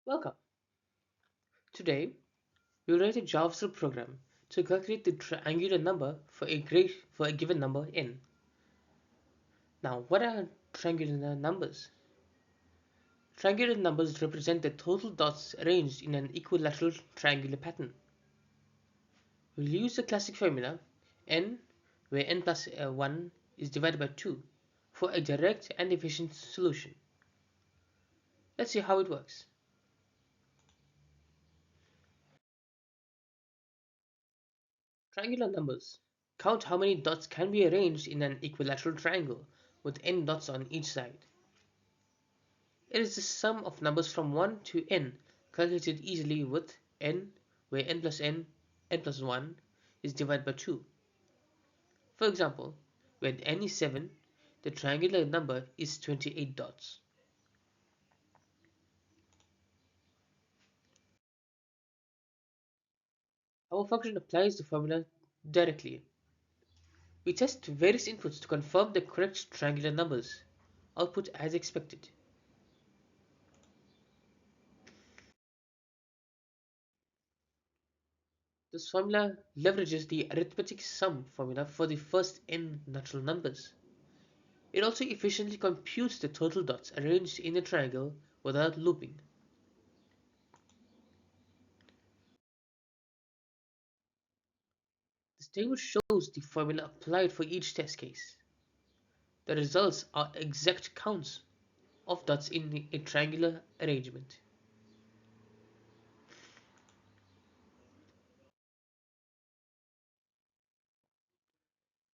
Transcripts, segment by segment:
Welcome. Today, we'll write a JavaScript program to calculate the triangular number for a given number n. Now, what are triangular numbers? Triangular numbers represent the total dots arranged in an equilateral triangular pattern. We'll use the classic formula n, where n+1 is divided by 2, for a direct and efficient solution. Let's see how it works. Triangular numbers count how many dots can be arranged in an equilateral triangle with n dots on each side. It is the sum of numbers from 1 to n calculated easily with n, where n+1 is divided by 2. For example, when n is 7, the triangular number is 28 dots. Our function applies the formula directly. We test various inputs to confirm the correct triangular numbers. Output as expected. This formula leverages the arithmetic sum formula for the first n natural numbers. It also efficiently computes the total dots arranged in a triangle without looping. This table shows the formula applied for each test case. The results are exact counts of dots in a triangular arrangement.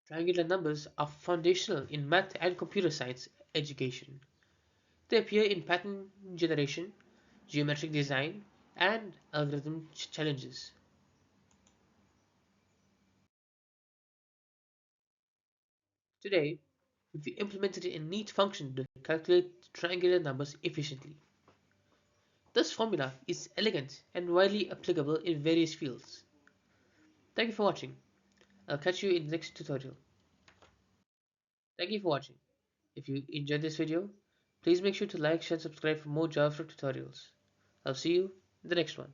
Triangular numbers are foundational in math and computer science education. They appear in pattern generation, geometric design, and algorithm challenges. Today, we've implemented a neat function to calculate triangular numbers efficiently. This formula is elegant and widely applicable in various fields. Thank you for watching. I'll catch you in the next tutorial. Thank you for watching. If you enjoyed this video, please make sure to like, share, and subscribe for more JavaScript tutorials. I'll see you in the next one.